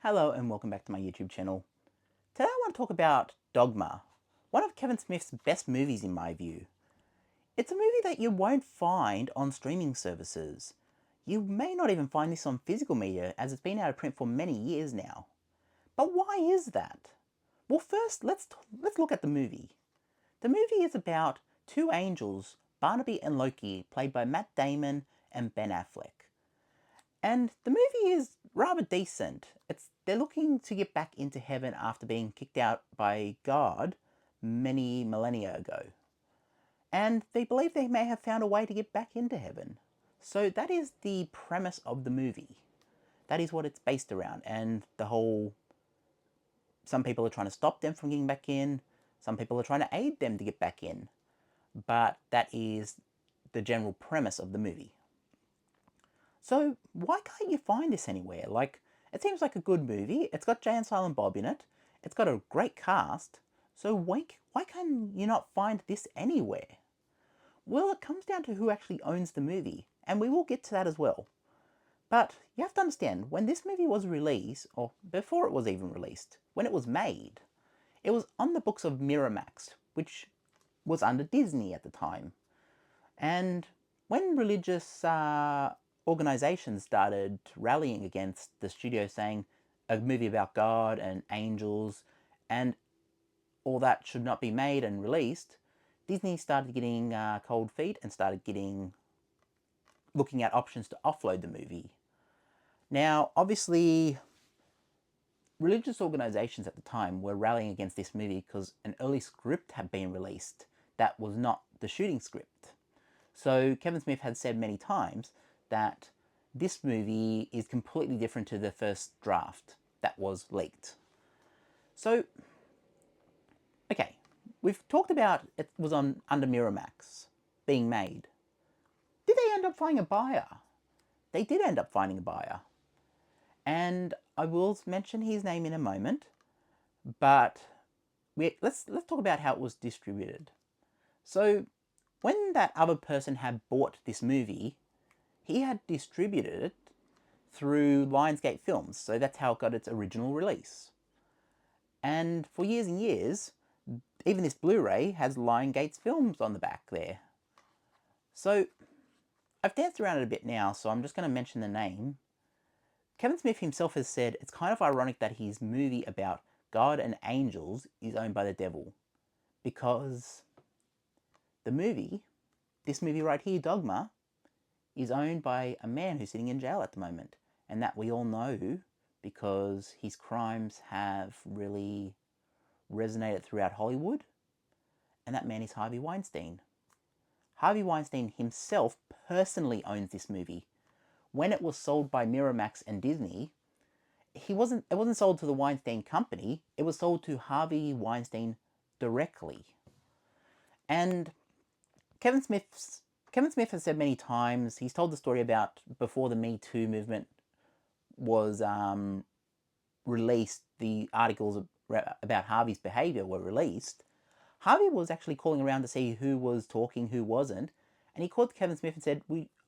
Hello and welcome back to my YouTube channel. Today I want to talk about Dogma, one of Kevin Smith's best movies in my view. It's a movie that you won't find on streaming services. You may not even find this on physical media as it's been out of print for many years now. But why is that? Well, first let's look at the movie. The movie is about two angels, Barnaby and Loki, played by Matt Damon and Ben Affleck. And the movie is rather decent. They're looking to get back into heaven after being kicked out by God many millennia ago. And they believe they may have found a way to get back into heaven. So that is the premise of the movie. That is what it's based around. And the whole, some people are trying to stop them from getting back in. Some people are trying to aid them to get back in. But that is the general premise of the movie. So why can't you find this anywhere? Like, it seems like a good movie. It's got Jay and Silent Bob in it. It's got a great cast. So why can you not find this anywhere? Well, it comes down to who actually owns the movie, and we will get to that as well. But you have to understand, when this movie was released, or before it was even released, when it was made, it was on the books of Miramax, which was under Disney at the time. And when religious organizations started rallying against the studio, saying a movie about God and angels and all that should not be made and released, Disney started getting cold feet and started looking at options to offload the movie. Now, obviously, religious organizations at the time were rallying against this movie because an early script had been released that was not the shooting script. So Kevin Smith had said many times that this movie is completely different to the first draft that was leaked. So, okay, we've talked about it was on under Miramax being made. Did they end up finding a buyer? They did end up finding a buyer. And I will mention his name in a moment, but let's talk about how it was distributed. So, when that other person had bought this movie, he had distributed it through Lionsgate Films, so that's how it got its original release. And for years and years, even this Blu-ray has Lionsgate Films on the back there. So I've danced around it a bit now, so I'm just going to mention the name. Kevin Smith himself has said it's kind of ironic that his movie about God and angels is owned by the devil, because this movie right here, Dogma, is owned by a man who's sitting in jail at the moment, and that we all know because his crimes have really resonated throughout Hollywood, and that man is Harvey Weinstein. Harvey Weinstein himself personally owns this movie. When it was sold by Miramax and Disney, it wasn't sold to the Weinstein Company, it was sold to Harvey Weinstein directly. And Kevin Smith has said many times, he's told the story about before the Me Too movement was released, the articles about Harvey's behavior were released. Harvey was actually calling around to see who was talking, who wasn't, and he called Kevin Smith and said,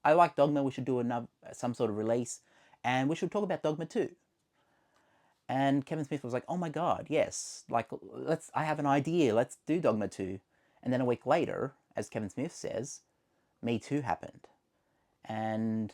I like Dogma, we should do some sort of release, and we should talk about Dogma 2. And Kevin Smith was like, oh my god, yes, like, I have an idea, let's do Dogma 2. And then a week later, as Kevin Smith says, Me Too happened. And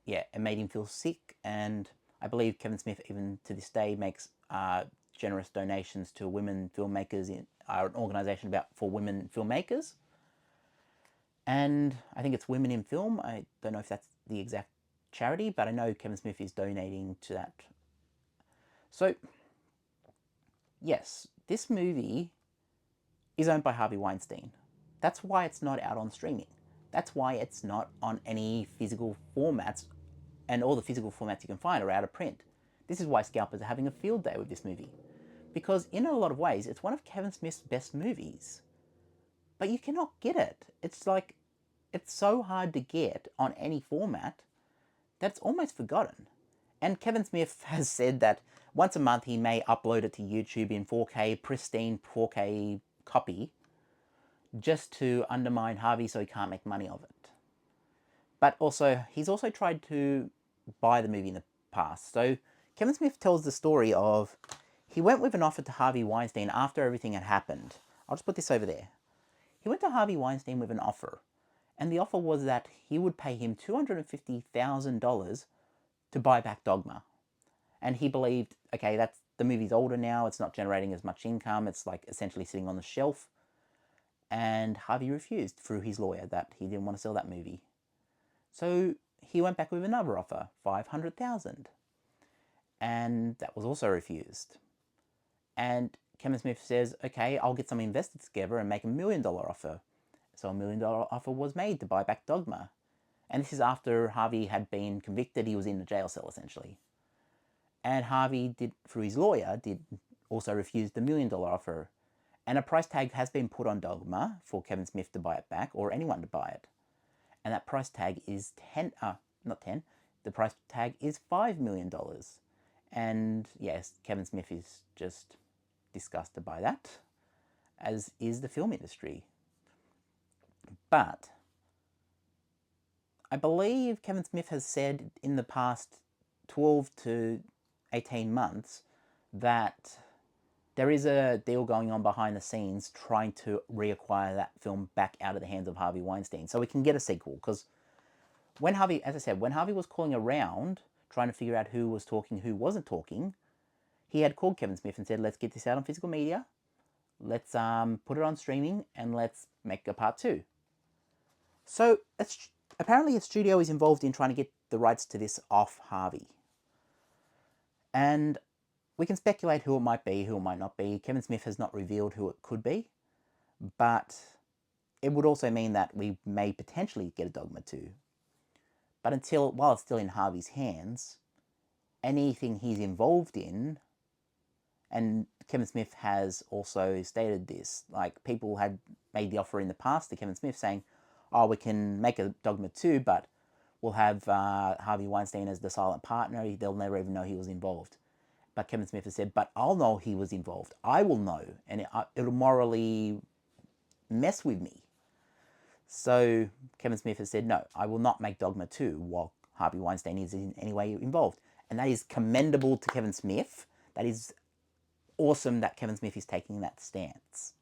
yeah, it made him feel sick, and I believe Kevin Smith even to this day makes generous donations to women filmmakers in an organisation for women filmmakers. And I think it's Women in Film. I don't know if that's the exact charity, but I know Kevin Smith is donating to that. So, yes, this movie is owned by Harvey Weinstein. That's why it's not out on streaming. That's why it's not on any physical formats, and all the physical formats you can find are out of print. This is why scalpers are having a field day with this movie. Because in a lot of ways, it's one of Kevin Smith's best movies. But you cannot get it. It's like, it's so hard to get on any format that it's almost forgotten. And Kevin Smith has said that once a month he may upload it to YouTube in 4K, pristine 4K copy, just to undermine Harvey so he can't make money of it. But also, he's also tried to buy the movie in the past. So Kevin Smith tells the story of he went with an offer to Harvey Weinstein after everything had happened. I'll just put this over there. He went to Harvey Weinstein with an offer, and the offer was that he would pay him $250,000 to buy back Dogma. And he believed, okay, that's the movie's older now, it's not generating as much income, it's like essentially sitting on the shelf. And Harvey refused through his lawyer that he didn't want to sell that movie. So he went back with another offer, $500,000. And that was also refused. And Kevin Smith says, okay, I'll get some investors together and make $1 million offer. So $1 million offer was made to buy back Dogma. And this is after Harvey had been convicted. He was in the jail cell, essentially. And Harvey did, through his lawyer, did also refuse the $1 million offer. And a price tag has been put on Dogma for Kevin Smith to buy it back, or anyone to buy it. And that price tag is the price tag is $5 million. And yes, Kevin Smith is just disgusted by that, as is the film industry. But I believe Kevin Smith has said in the past 12 to 18 months that there is a deal going on behind the scenes trying to reacquire that film back out of the hands of Harvey Weinstein so we can get a sequel. Because when Harvey, as I said, when Harvey was calling around trying to figure out who was talking, who wasn't talking, he had called Kevin Smith and said, let's get this out on physical media, let's put it on streaming, and let's make a part 2. So apparently a studio is involved in trying to get the rights to this off Harvey. And we can speculate who it might be, who it might not be. Kevin Smith has not revealed who it could be, but it would also mean that we may potentially get a Dogma 2. But while it's still in Harvey's hands, anything he's involved in, and Kevin Smith has also stated this, like people had made the offer in the past to Kevin Smith saying, oh, we can make a Dogma 2, but we'll have Harvey Weinstein as the silent partner, they'll never even know he was involved. But Kevin Smith has said, but I'll know he was involved. I will know, and it'll morally mess with me. So Kevin Smith has said, no, I will not make Dogma 2 while Harvey Weinstein is in any way involved. And that is commendable to Kevin Smith. That is awesome that Kevin Smith is taking that stance.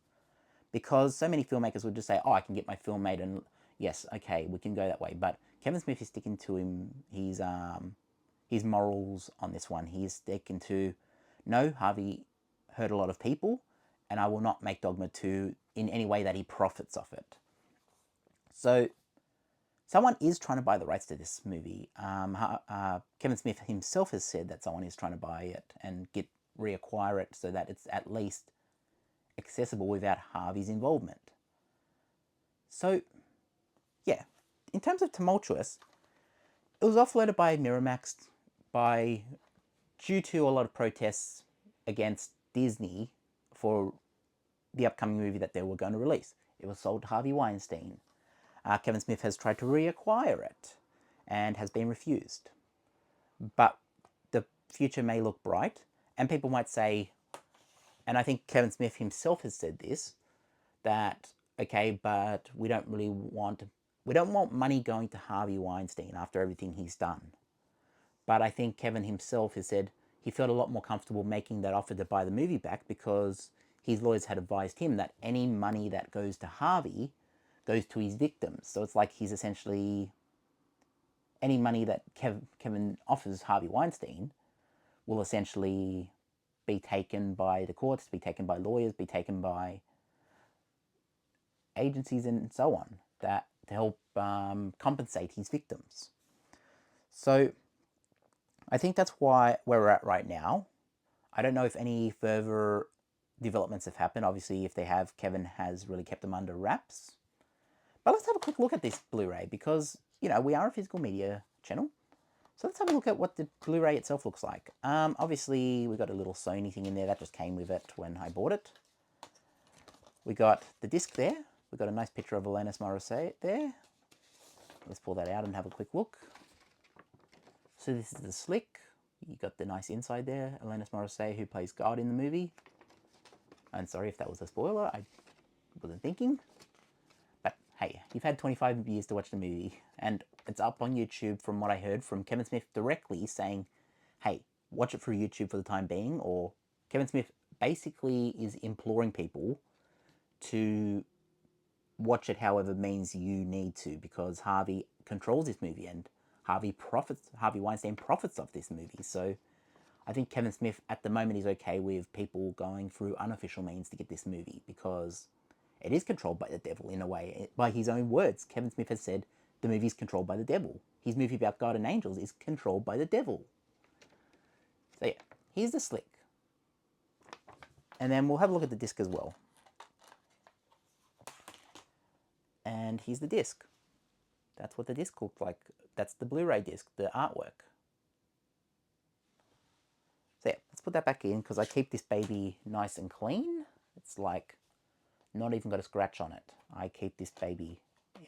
Because so many filmmakers would just say, oh, I can get my film made, and yes, okay, we can go that way. But Kevin Smith is sticking to his morals on this one. He is sticking to, no, Harvey hurt a lot of people, and I will not make Dogma 2 in any way that he profits off it. So someone is trying to buy the rights to this movie. Kevin Smith himself has said that someone is trying to buy it and reacquire it so that it's at least accessible without Harvey's involvement. So, yeah, in terms of tumultuous, it was offloaded by Miramax due to a lot of protests against Disney for the upcoming movie that they were going to release. It was sold to Harvey Weinstein. Kevin Smith has tried to reacquire it and has been refused. But the future may look bright, and people might say, and I think Kevin Smith himself has said this, that, okay, but we don't want money going to Harvey Weinstein after everything he's done. But I think Kevin himself has said he felt a lot more comfortable making that offer to buy the movie back because his lawyers had advised him that any money that goes to Harvey goes to his victims. So it's like he's essentially, any money that Kevin offers Harvey Weinstein will essentially be taken by the courts, be taken by lawyers, be taken by agencies and so on, that to help compensate his victims. So I think that's where we're at right now. I don't know if any further developments have happened. Obviously, if they have, Kevin has really kept them under wraps. But let's have a quick look at this Blu-ray because, you know, we are a physical media channel. So let's have a look at what the Blu-ray itself looks like. Obviously, we got a little Sony thing in there that just came with it when I bought it. We got the disc there. We got a nice picture of Alanis Morissette there. Let's pull that out and have a quick look. So this is the slick. You got the nice inside there. Alanis Morissette, who plays God in the movie. I'm sorry if that was a spoiler. I wasn't thinking. But hey, you've had 25 years to watch the movie, and it's up on YouTube from what I heard from Kevin Smith directly saying, hey, watch it through YouTube for the time being, or Kevin Smith basically is imploring people to watch it however means you need to, because Harvey controls this movie and Harvey Weinstein profits off this movie. So I think Kevin Smith at the moment is okay with people going through unofficial means to get this movie, because it is controlled by the devil in a way. By his own words, Kevin Smith has said the movie is controlled by the devil. His movie about God and angels is controlled by the devil. So yeah, here's the slick. And then we'll have a look at the disc as well. And here's the disc. That's what the disc looked like. That's the Blu-ray disc, the artwork. So yeah, let's put that back in, because I keep this baby nice and clean. It's like not even got a scratch on it. I keep this baby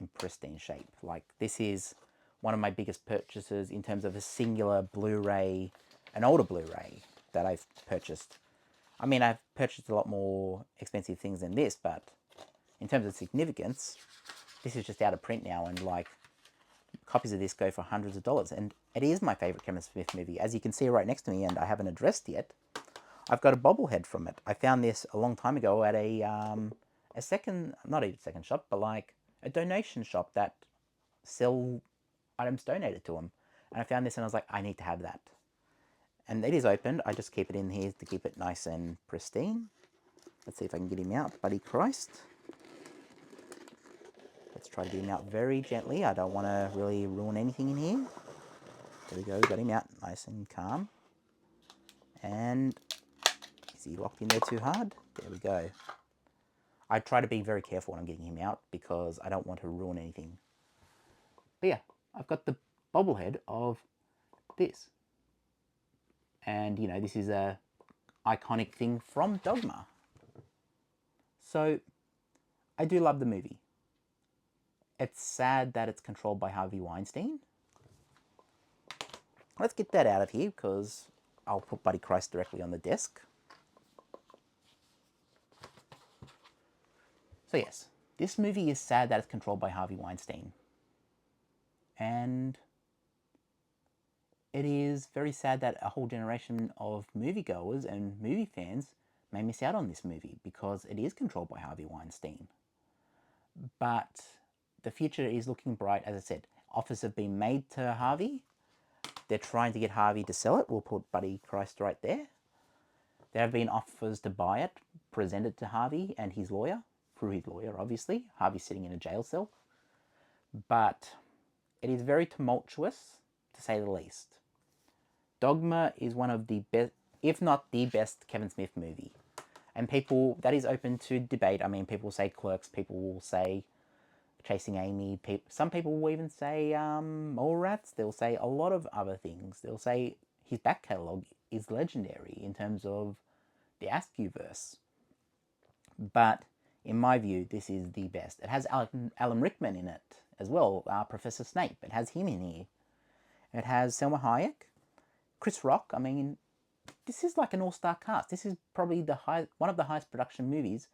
in pristine shape. Like, this is one of my biggest purchases in terms of a singular Blu-ray, an older Blu-ray that I've purchased. I mean, I've purchased a lot more expensive things than this, but in terms of significance, this is just out of print now, and like, copies of this go for hundreds of dollars, and it is my favorite Kevin Smith movie. As you can see right next to me, and I haven't addressed yet, I've got a bobblehead from it. I found this a long time ago at not a second shop, but like a donation shop that sell items donated to them. And I found this and I was like, I need to have that. And it is opened. I just keep it in here to keep it nice and pristine. Let's see if I can get him out. Buddy Christ. Let's try to get him out very gently. I don't want to really ruin anything in here. There we go. Got him out nice and calm. And is he locked in there too hard? There we go. I try to be very careful when I'm getting him out, because I don't want to ruin anything. But yeah, I've got the bobblehead of this. And, you know, this is a iconic thing from Dogma. So, I do love the movie. It's sad that it's controlled by Harvey Weinstein. Let's get that out of here, because I'll put Buddy Christ directly on the desk. So yes, this movie is sad that it's controlled by Harvey Weinstein. And it is very sad that a whole generation of moviegoers and movie fans may miss out on this movie, because it is controlled by Harvey Weinstein. But the future is looking bright. As I said, offers have been made to Harvey. They're trying to get Harvey to sell it. We'll put Buddy Christ right there. There have been offers to buy it, presented to Harvey and his lawyer, through his lawyer, obviously. Harvey's sitting in a jail cell. But it is very tumultuous, to say the least. Dogma is one of the best, if not the best, Kevin Smith movie. And people, that is open to debate. I mean, people say Clerks, people will say Chasing Amy, some people will even say Mallrats. They'll say a lot of other things. They'll say his back catalogue is legendary in terms of the Askewverse. But in my view, this is the best. It has Alan Rickman in it as well, Professor Snape. It has him in here. It has Selma Hayek, Chris Rock. I mean, this is like an all-star cast. This is probably one of the highest production movies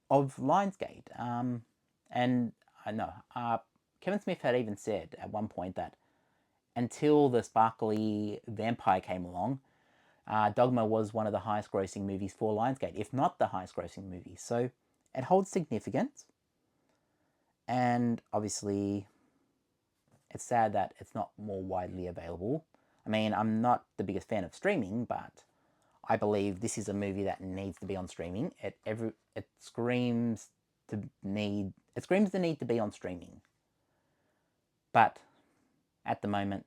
of Lionsgate. And I know Kevin Smith had even said at one point that until the sparkly vampire came along, Dogma was one of the highest grossing movies for Lionsgate, if not the highest grossing movie. So it holds significance. And obviously, it's sad that it's not more widely available. I mean, I'm not the biggest fan of streaming, but I believe this is a movie that needs to be on streaming. It screams the need to be on streaming. But at the moment,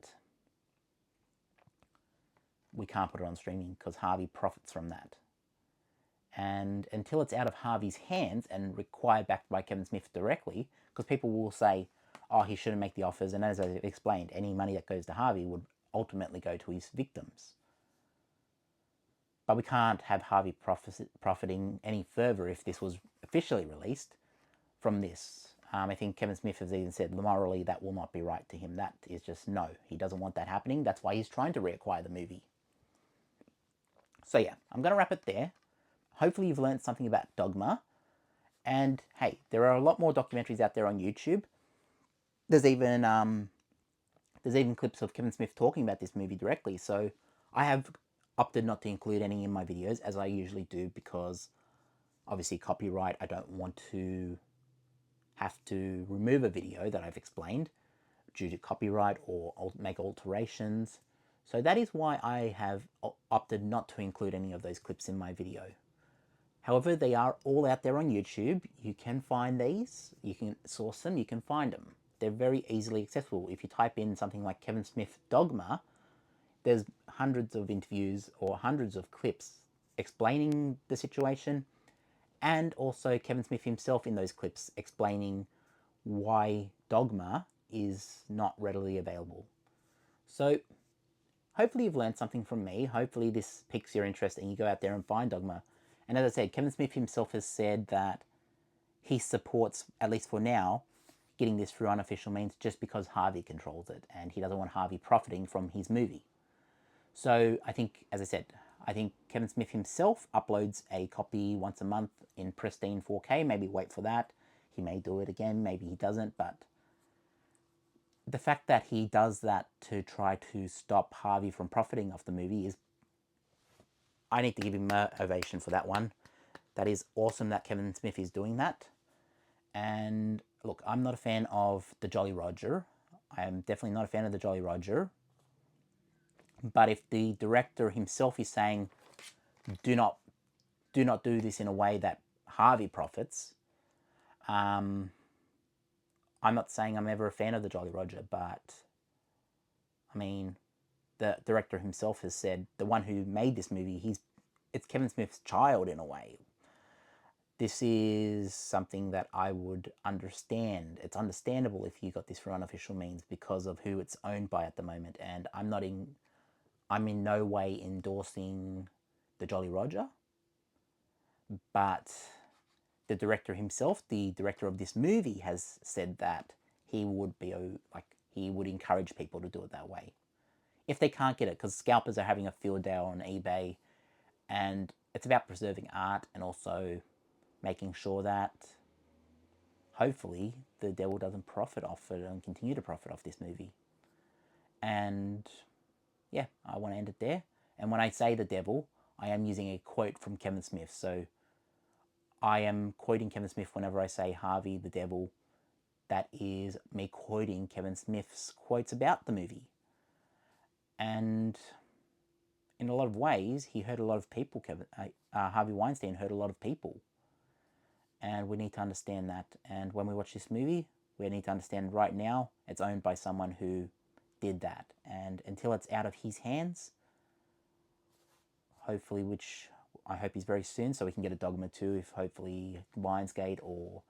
we can't put it on streaming because Harvey profits from that. And until it's out of Harvey's hands and required back by Kevin Smith directly, because people will say, oh, he shouldn't make the offers, and as I've explained, any money that goes to Harvey would ultimately go to his victims. But we can't have Harvey profiting any further if this was officially released from this. I think Kevin Smith has even said morally that will not be right to him. That is just no. He doesn't want that happening. That's why he's trying to reacquire the movie. So yeah, I'm going to wrap it there. Hopefully you've learned something about Dogma. And hey, there are a lot more documentaries out there on YouTube. There's even clips of Kevin Smith talking about this movie directly. So I have opted not to include any in my videos, as I usually do, because obviously copyright, I don't want to have to remove a video that I've explained due to copyright or make alterations. So that is why I have opted not to include any of those clips in my video. However, they are all out there on YouTube. You can find these, you can source them, you can find them. They're very easily accessible. If you type in something like Kevin Smith Dogma, there's hundreds of interviews or hundreds of clips explaining the situation, and also Kevin Smith himself in those clips explaining why Dogma is not readily available. So hopefully you've learned something from me. Hopefully this piques your interest and you go out there and find Dogma. And as I said, Kevin Smith himself has said that he supports, at least for now, getting this through unofficial means just because Harvey controls it and he doesn't want Harvey profiting from his movie. So I think, as I said, I think Kevin Smith himself uploads a copy once a month in pristine 4K. Maybe wait for that. He may do it again, maybe he doesn't, but the fact that he does that to try to stop Harvey from profiting off the movie is, I need to give him an ovation for that one. That is awesome that Kevin Smith is doing that. And look, I'm not a fan of the Jolly Roger. I am definitely not a fan of the Jolly Roger. But if the director himself is saying, do not do this in a way that Harvey profits, I'm not saying I'm ever a fan of the Jolly Roger, but I mean, the director himself has said, the one who made this movie, it's Kevin Smith's child in a way. This is something that I would understand. It's understandable if you got this through unofficial means because of who it's owned by at the moment. And I'm in no way endorsing the Jolly Roger, but the director himself, the director of this movie, has said that he would be he would encourage people to do it that way if they can't get it, because scalpers are having a field day on eBay, and it's about preserving art and also making sure that hopefully the devil doesn't profit off it and continue to profit off this movie. And yeah, I want to end it there. And when I say the devil, I am using a quote from Kevin Smith. So I am quoting Kevin Smith whenever I say Harvey the devil. That is me quoting Kevin Smith's quotes about the movie. And in a lot of ways, he hurt a lot of people. Harvey Weinstein hurt a lot of people. And we need to understand that. And when we watch this movie, we need to understand right now it's owned by someone who did that. And until it's out of his hands, hopefully, which I hope is very soon, so we can get a Dogma 2 if hopefully Lionsgate or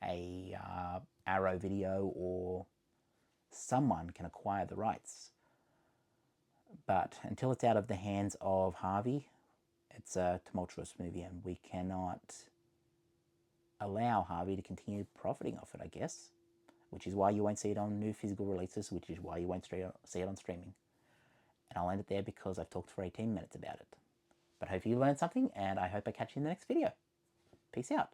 a Arrow video or someone can acquire the rights. But until it's out of the hands of Harvey, it's a tumultuous movie, and we cannot allow Harvey to continue profiting off it, I guess. Which is why you won't see it on new physical releases, which is why you won't see it on streaming. And I'll end it there because I've talked for 18 minutes about it. But I hope you learned something, and I hope I catch you in the next video. Peace out.